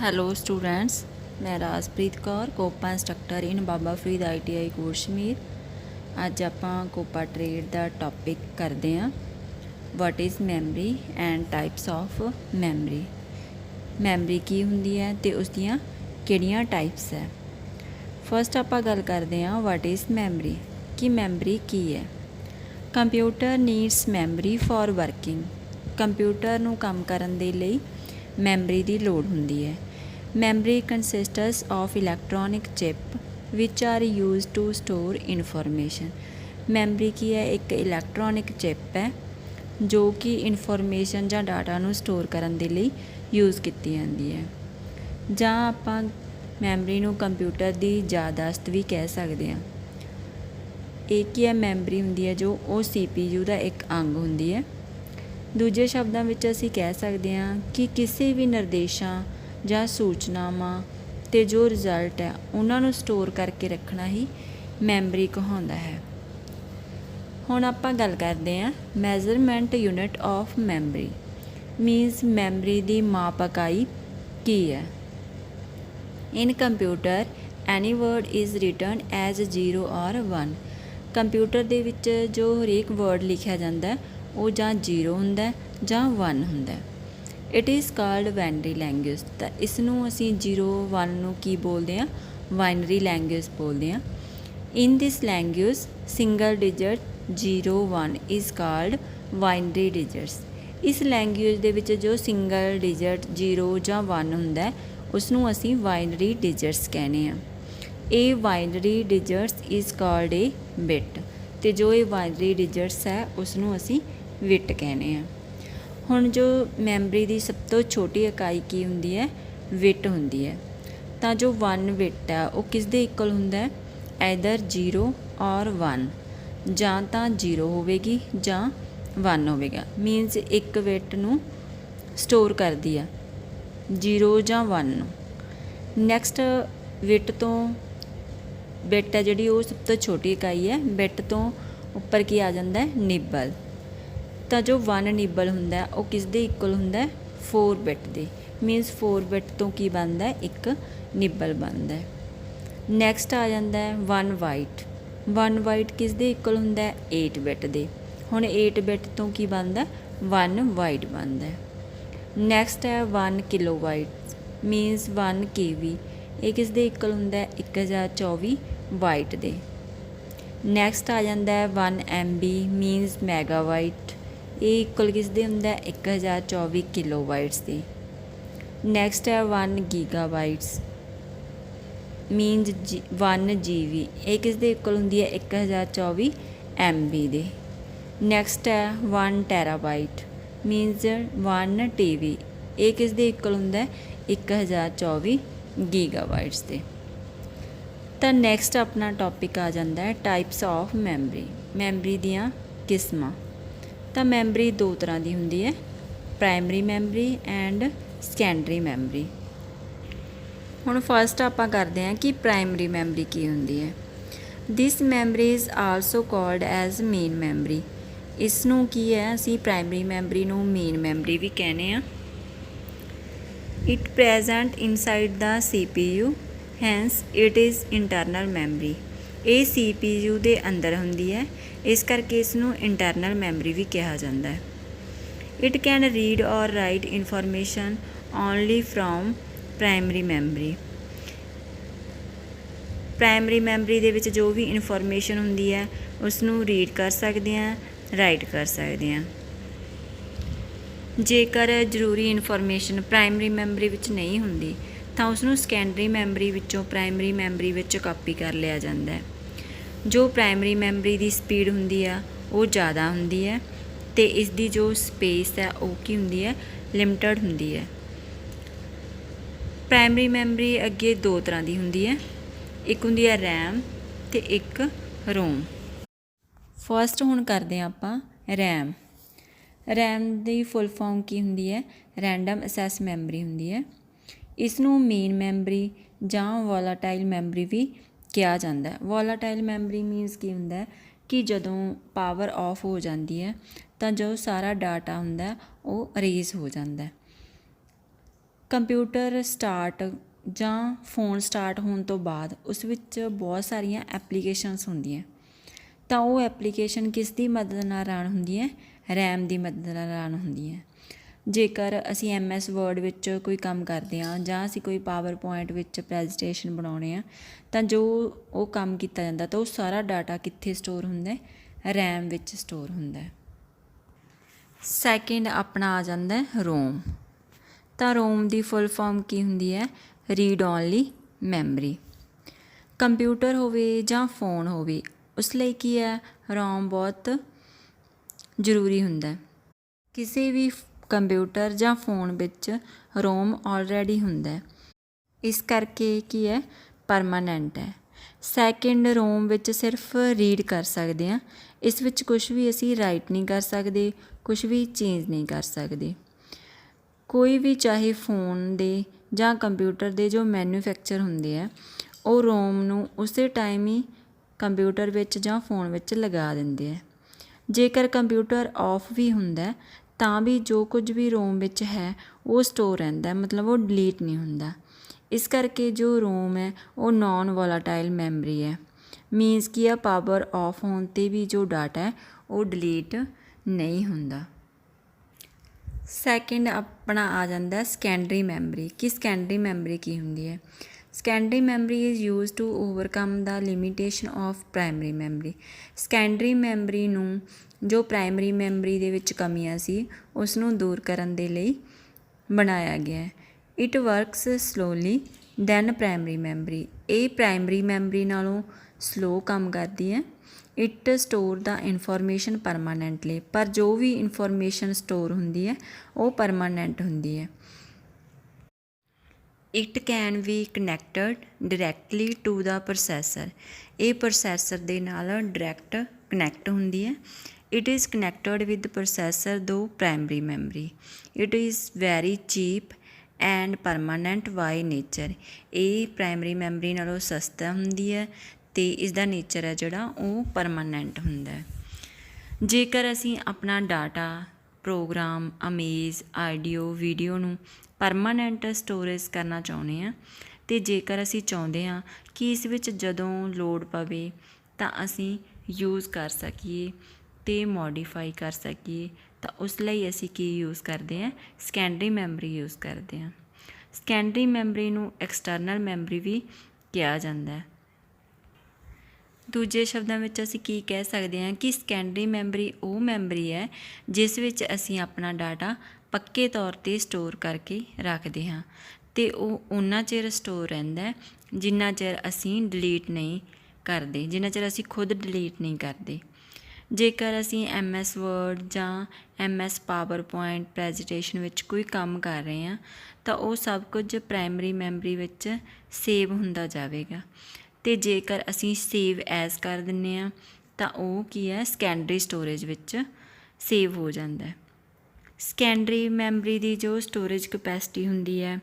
Hello students, मैं Rajpreet Kaur COPA instructor in Baba Farid ITI Kotshamir. अज आपां कोपा ट्रेड का टॉपिक करते हैं what is memory and types of memory. Memory की हुंदी है ते उसदियां किहड़ियां टाइप्स है। फस्ट आपां गल करते हैं वट इज़ मैमरी कि मैमरी की है। Computer needs memory for working. Computer नूं काम करन दे लई मैमरी की लोड़ हुंदी है। Memory consists of electronic chip which are use to store information. Memory की है, एक इलैक्ट्रॉनिक चिप है जो कि इनफॉर्मेशन या डाटा नूं स्टोर करन दे लई यूज़ की जाती है। जां आपां मैमरी नूं कंप्यूटर की याददाश्त भी कह सकते हैं। एक ही है मैमरी हुंदी है जो वो CPU का एक अंग हुंदी है। दूजे शब्दों में असीं कह सकते हैं कि किसी भी निर्देशों ਜਾਂ सूचनावां ते जो रिजल्ट है उन्होंने स्टोर करके रखना ही मैमरी कहलाता है। हुण आपां गल करते हैं measurement unit of memory means memory की माप इकाई की है। In computer any word is written as 0 or 1। Computer दे विच जो हरेक वर्ड लिखा जाता है वो जां 0 हुंदा जां 1 हुंदा। It is called binary language. तो इसनूं असीं 0 1 नूं की बोलते हैं, बाइनरी लैंग्वेज बोलते हैं। In this language single digit 0 1 is called binary digits. इस लैंग्वेज दे विच जो सिंगल डिजिट 0 जां 1 हुंदा है उसनूं असीं बाइनरी डिजिट्स कहने आ। A binary digits is called a bit. ते जो ये बाइनरी डिजिट्स है उसनूं असीं बिट कहने आ। हुण जो मैमरी की सब तो छोटी इकाई की हुंदी है, बिट हुंदी है। तो जो 1 बिट है वो किस दे इक्वल हुंदा है, ऐदर 0 और 1, जां तां 0 होवेगी जां 1 होवेगा। मीनस एक बिट नूं स्टोर करदी है 0 जां 1 नूं। नैक्सट बिट तो बिट है जिहड़ी वो सब तो छोटी इकाई है। बिट तो उपर की आ जाता है निबल। तो जो 1 निबल हुंदा वो किस दे इक्वल हुंदा 4 बिट दे। मीनस 4 बिट तो की बनता है, एक निबल बनता है। नैक्सट आ जाता है 1 वाइट। 1 वाइट किस दे इक्वल हुंदा 8 बिट दे। हुण 8 बिट तो की बनता 1 वाइट बनता है। नैक्सट है 1 किलो वाइट मीनस 1 KB। ये किस दे इक्वल हुंदा 1024 वाइट दे। नैक्सट आ जाता है 1 MB मीनस मैगावाइट। ये इक्वल किस दे हुंदा 1024 किलोवाइट्स दे। नैक्सट है 1 गीगाबाइट्स मीनस 1 GB। ये किस दे इक्वल हुंदी है 1024 MB दे। नैक्सट है 1 टेराबाइट मीनस 1 TB। ये किस दे इक्वल हुंदा 1024 गीगाबाइट्स दे। तो नैक्सट अपना टॉपिक आ जाता है टाइप्स ऑफ मैमरी। मैमरी दियां किस्मां। तो मैमरी दो तरह की हुंदी है, primary memory and secondary memory. हुण फस्ट आपां करते हैं कि प्राइमरी मैमरी की हुंदी है। This memory is also called as main memory. इसनूं की है असीं प्राइमरी मैमरी नूं मेन मैमरी भी कहने आ। It present inside the CPU hence it is internal memory. ये CPU ਦੇ ਅੰਦਰ ਹੁੰਦੀ ਹੈ, ਇਸ ਕਰਕੇ ਇਸ ਨੂੰ ਇੰਟਰਨਲ ਮੈਮਰੀ ਵੀ ਕਿਹਾ ਜਾਂਦਾ ਹੈ। ਇਟ ਕੈਨ ਰੀਡ ਔਰ right information only from primary memory. Primary memory ਦੇ ਵਿੱਚ ਜੋ ਵੀ ਇਨਫੋਰਮੇਸ਼ਨ ਹੁੰਦੀ ਹੈ ਉਸ ਨੂੰ ਰੀਡ ਕਰ ਸਕਦੇ ਹਾਂ, ਰਾਈਟ ਕਰ ਸਕਦੇ ਹਾਂ। ਜੇਕਰ ਜ਼ਰੂਰੀ ਇਨਫੋਰਮੇਸ਼ਨ ਪ੍ਰਾਇਮਰੀ ਮੈਮਰੀ ਵਿੱਚ ਨਹੀਂ ਹੁੰਦੀ ਤਾਂ ਉਸ ਨੂੰ ਸੈਕੰਡਰੀ ਮੈਮਰੀ ਵਿੱਚੋਂ ਪ੍ਰਾਇਮਰੀ ਮੈਮਰੀ ਵਿੱਚ ਕਾਪੀ ਕਰ ਲਿਆ ਜਾਂਦਾ ਹੈ। जो प्राइमरी मैमरी की स्पीड होंदी है वो ज़्यादा होंदी है तो इसकी जो स्पेस है वो की होंदी है लिमिटेड होंदी है। प्राइमरी मैमरी अगे दो तरह की होंदी है, एक होंदी है रैम तो एक रोम। फस्ट हुण करते हैं आपां रैम। रैम की फुल फॉर्म की होंदी है, रैंडम असैस मैमरी होंदी है। इसनूं मेन मैमरी जां वॉलाटाइल मैमरी भी किया जाता है। वॉलाटाइल मैमरी मीनस की होंदा कि जदों पावर ऑफ हो जाती है तो जो सारा डाटा होंदा वो अरेज हो जाता है। ਕੰਪਿਊਟਰ ਸਟਾਰਟ ਜਾਂ ਫੋਨ ਸਟਾਰਟ ਹੋਣ ਤੋਂ ਬਾਅਦ ਉਸ ਵਿੱਚ ਬਹੁਤ ਸਾਰੀਆਂ ਐਪਲੀਕੇਸ਼ਨਸ ਹੁੰਦੀਆਂ, ਤਾਂ ਉਹ ਐਪਲੀਕੇਸ਼ਨ ਕਿਸ ਦੀ ਮਦਦ ਨਾਲ ਰਨ ਹੁੰਦੀ ਹੈ? ਰੈਮ ਦੀ ਮਦਦ ਨਾਲ ਰਨ ਹੁੰਦੀ ਹੈ। ਜੇਕਰ ਅਸੀਂ MS ਵਰਡ ਵਿੱਚ ਕੋਈ ਕੰਮ ਕਰਦੇ ਹਾਂ ਜਾਂ ਅਸੀਂ ਕੋਈ ਪਾਵਰ ਪੁਆਇੰਟ ਵਿੱਚ ਪ੍ਰੈਜੈਂਟੇਸ਼ਨ ਬਣਾਉਣੇ ਆ, ਤਾਂ ਜੋ ਉਹ ਕੰਮ ਕੀਤਾ ਜਾਂਦਾ ਤਾਂ ਉਹ ਸਾਰਾ ਡਾਟਾ ਕਿੱਥੇ ਸਟੋਰ ਹੁੰਦਾ ਹੈ? ਰੈਮ ਵਿੱਚ ਸਟੋਰ ਹੁੰਦਾ ਹੈ। ਸੈਕਿੰਡ ਆਪਣਾ ਆ ਜਾਂਦਾ ਹੈ ਰੋਮ। ਤਾਂ ਰੋਮ ਦੀ ਫੁੱਲ ਫਾਰਮ ਕੀ ਹੁੰਦੀ ਹੈ? Read only memory. ਕੰਪਿਊਟਰ ਹੋਵੇ ਜਾਂ ਫੋਨ ਹੋਵੇ, ਉਸ ਲਈ ਕੀ ਹੈ? ਰੋਮ ਬਹੁਤ ਜ਼ਰੂਰੀ ਹੁੰਦਾ। ਕਿਸੇ ਵੀ ਕੰਪਿਊਟਰ ਜਾਂ ਫੋਨ ਵਿੱਚ ਰੋਮ ਆਲਰੇਡੀ ਹੁੰਦਾ, ਇਸ ਕਰਕੇ ਕੀ ਹੈ? ਪਰਮਾਨੈਂਟ ਹੈ। ਸੈਕਿੰਡ, ਰੋਮ ਵਿੱਚ ਸਿਰਫ ਰੀਡ ਕਰ ਸਕਦੇ ਹਾਂ, ਇਸ ਵਿੱਚ ਕੁਛ ਵੀ ਅਸੀਂ ਰਾਈਟ ਨਹੀਂ ਕਰ ਸਕਦੇ, ਕੁਛ ਵੀ ਚੇਂਜ ਨਹੀਂ ਕਰ ਸਕਦੇ। ਕੋਈ ਵੀ ਚਾਹੇ ਫੋਨ ਦੇ ਜਾਂ ਕੰਪਿਊਟਰ ਦੇ ਜੋ ਮੈਨੂਫੈਕਚਰ ਹੁੰਦੇ ਆ, ਉਹ ਰੋਮ ਨੂੰ ਉਸੇ ਟਾਈਮ ਹੀ ਕੰਪਿਊਟਰ ਵਿੱਚ ਜਾਂ ਫੋਨ ਵਿੱਚ ਲਗਾ ਦਿੰਦੇ ਆ। ਜੇਕਰ ਕੰਪਿਊਟਰ ਆਫ ਵੀ ਹੁੰਦਾ ਤਾਂ ਵੀ ਜੋ ਕੁਝ ਵੀ ਰੋਮ ਵਿੱਚ ਹੈ ਉਹ ਸਟੋਰ ਰਹਿੰਦਾ, ਮਤਲਬ ਉਹ ਡਿਲੀਟ ਨਹੀਂ ਹੁੰਦਾ। ਇਸ ਕਰਕੇ ਜੋ ਰੋਮ ਹੈ ਉਹ ਨੋਨ ਵੋਲਾਟਾਈਲ ਮੈਮਰੀ ਹੈ। ਮੀਨਸ ਕੀ ਆ, ਪਾਵਰ ਆਫ ਹੋਣ 'ਤੇ ਵੀ ਜੋ ਡਾਟਾ ਹੈ ਉਹ ਡਿਲੀਟ ਨਹੀਂ ਹੁੰਦਾ। ਸੈਕਿੰਡ ਆਪਣਾ ਆ ਜਾਂਦਾ ਸੈਕੰਡਰੀ ਮੈਮਰੀ। ਕਿ ਸੈਕੰਡਰੀ ਮੈਮਰੀ ਕੀ ਹੁੰਦੀ ਹੈ? Secondary memory is use to overcome the limitation of primary memory. Secondary memory ਨੂੰ ਜੋ ਪ੍ਰਾਇਮਰੀ ਮੈਮਰੀ ਦੇ ਵਿੱਚ ਕਮੀਆਂ ਸੀ ਉਸ ਨੂੰ ਦੂਰ ਕਰਨ ਦੇ ਲਈ ਬਣਾਇਆ ਗਿਆ। It works slowly than primary memory. ਇਹ ਪ੍ਰਾਇਮਰੀ ਮੈਮਰੀ ਨਾਲੋਂ ਸਲੋ ਕੰਮ ਕਰਦੀ ਹੈ। It store the information permanently. ਪਰ ਜੋ ਵੀ ਇਨਫੋਰਮੇਸ਼ਨ ਸਟੋਰ ਹੁੰਦੀ ਹੈ ਉਹ ਪਰਮਾਨੈਂਟ ਹੁੰਦੀ ਹੈ। It can be connected directly to the processor. ਇਹ ਪ੍ਰੋਸੈਸਰ ਦੇ ਨਾਲ ਡਾਇਰੈਕਟ ਕਨੈਕਟ ਹੁੰਦੀ ਹੈ। It is connected with processor ਦੋ primary memory. It is very cheap and permanent by nature. ਇਹ ਪ੍ਰਾਇਮਰੀ ਮੈਮਰੀ ਨਾਲੋਂ ਸਸਤਾ ਹੁੰਦੀ ਹੈ ਅਤੇ ਇਸਦਾ ਨੇਚਰ ਹੈ ਜਿਹੜਾ ਉਹ ਪਰਮਾਨੈਂਟ ਹੁੰਦਾ ਹੈ। ਜੇਕਰ ਅਸੀਂ ਆਪਣਾ data, program, image, audio, video ਨੂੰ ਪਰਮਾਨੈਂਟ ਸਟੋਰੇਜ ਕਰਨਾ ਚਾਹੁੰਦੇ ਹਾਂ, ਅਤੇ ਜੇਕਰ ਅਸੀਂ ਚਾਹੁੰਦੇ ਹਾਂ ਕਿ ਇਸ ਵਿੱਚ ਜਦੋਂ ਲੋੜ ਪਵੇ ਤਾਂ ਅਸੀਂ ਯੂਜ਼ ਕਰ ਸਕੀਏ ਅਤੇ ਮੋਡੀਫਾਈ ਕਰ ਸਕੀਏ, ਤਾਂ ਉਸ ਲਈ ਅਸੀਂ ਕੀ ਯੂਜ਼ ਕਰਦੇ ਹਾਂ? ਸੈਕੰਡਰੀ ਮੈਮਰੀ ਯੂਜ਼ ਕਰਦੇ ਹਾਂ। ਸੈਕੰਡਰੀ ਮੈਮਰੀ ਨੂੰ ਐਕਸਟਰਨਲ ਮੈਮਰੀ ਵੀ ਕਿਹਾ ਜਾਂਦਾ ਹੈ। ਦੂਜੇ ਸ਼ਬਦਾਂ ਵਿੱਚ ਅਸੀਂ ਕੀ ਕਹਿ ਸਕਦੇ ਹਾਂ ਕਿ ਸੈਕੰਡਰੀ ਮੈਮਰੀ ਉਹ ਮੈਮਰੀ ਹੈ ਜਿਸ ਵਿੱਚ ਅਸੀਂ ਆਪਣਾ ਡਾਟਾ ਪੱਕੇ ਤੌਰ 'ਤੇ ਸਟੋਰ ਕਰਕੇ ਰੱਖਦੇ ਹਾਂ, ਅਤੇ ਉਹ ਓਨਾ ਚਿਰ ਸਟੋਰ ਰਹਿੰਦਾ ਜਿੰਨਾ ਚਿਰ ਅਸੀਂ ਡਿਲੀਟ ਨਹੀਂ ਕਰਦੇ, ਜਿੰਨਾ ਚਿਰ ਅਸੀਂ ਖੁਦ ਡਿਲੀਟ ਨਹੀਂ ਕਰਦੇ। ਜੇਕਰ ਅਸੀਂ MS ਵਰਡ ਜਾਂ MS ਪਾਵਰ ਪੁਆਇੰਟ ਪ੍ਰੈਜੈਂਟੇਸ਼ਨ ਵਿੱਚ ਕੋਈ ਕੰਮ ਕਰ ਰਹੇ ਹਾਂ ਤਾਂ ਉਹ ਸਭ ਕੁਝ ਪ੍ਰਾਇਮਰੀ ਮੈਮਰੀ ਵਿੱਚ ਸੇਵ ਹੁੰਦਾ ਜਾਵੇਗਾ, ਅਤੇ ਜੇਕਰ ਅਸੀਂ ਸੇਵ ਐਜ਼ ਕਰ ਦਿੰਦੇ ਹਾਂ ਤਾਂ ਉਹ ਕੀ ਹੈ? ਸੈਕੰਡਰੀ ਸਟੋਰੇਜ ਵਿੱਚ ਸੇਵ ਹੋ ਜਾਂਦਾ ਹੈ। ਸੈਕੰਡਰੀ ਮੈਮਰੀ ਦੀ ਜੋ ਸਟੋਰੇਜ ਕਪੈਸਿਟੀ ਹੁੰਦੀ ਹੈ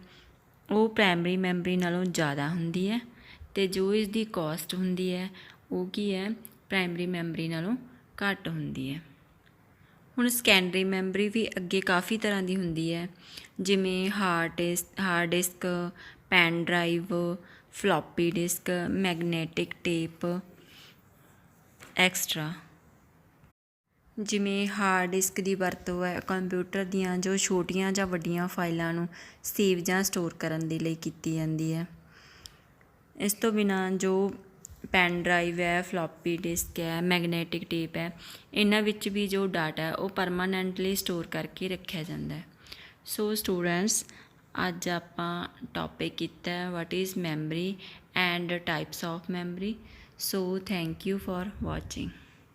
ਉਹ ਪ੍ਰਾਇਮਰੀ ਮੈਮਰੀ ਨਾਲੋਂ ਜ਼ਿਆਦਾ ਹੁੰਦੀ ਹੈ, ਅਤੇ ਜੋ ਇਸ ਦੀ ਕੋਸਟ ਹੁੰਦੀ ਹੈ ਉਹ ਕੀ ਹੈ? ਪ੍ਰਾਇਮਰੀ ਮੈਮਰੀ ਨਾਲੋਂ ਘੱਟ ਹੁੰਦੀ ਹੈ। ਹੁਣ ਸੈਕੰਡਰੀ ਮੈਮਰੀ ਵੀ ਅੱਗੇ ਕਾਫੀ ਤਰ੍ਹਾਂ ਦੀ ਹੁੰਦੀ ਹੈ, ਜਿਵੇਂ hard disk, pen drive, floppy disk, magnetic tape extra. ਜਿਵੇਂ ਹਾਰਡ ਡਿਸਕ ਦੀ ਵਰਤੋਂ ਹੈ ਕੰਪਿਊਟਰ ਦੀਆਂ ਜੋ ਛੋਟੀਆਂ ਜਾਂ ਵੱਡੀਆਂ ਫਾਈਲਾਂ ਨੂੰ ਸੇਵ ਜਾਂ ਸਟੋਰ ਕਰਨ ਦੇ ਲਈ ਕੀਤੀ ਜਾਂਦੀ ਹੈ। ਇਸ ਤੋਂ ਬਿਨਾਂ ਜੋ ਪੈਨ ਡਰਾਈਵ ਹੈ, ਫਲੋਪੀ ਡਿਸਕ ਹੈ, ਮੈਗਨੈਟਿਕ ਟੇਪ ਹੈ, ਇਹਨਾਂ ਵਿੱਚ ਵੀ ਜੋ ਡਾਟਾ ਹੈ ਉਹ ਪਰਮਾਨੈਂਟਲੀ ਸਟੋਰ ਕਰਕੇ ਰੱਖਿਆ ਜਾਂਦਾ ਹੈ। ਸੋ ਸਟੂਡੈਂਟਸ, ਅੱਜ ਆਪਾਂ ਟੋਪਿਕ ਕੀਤਾ what is memory and types of memory. So thank you for watching.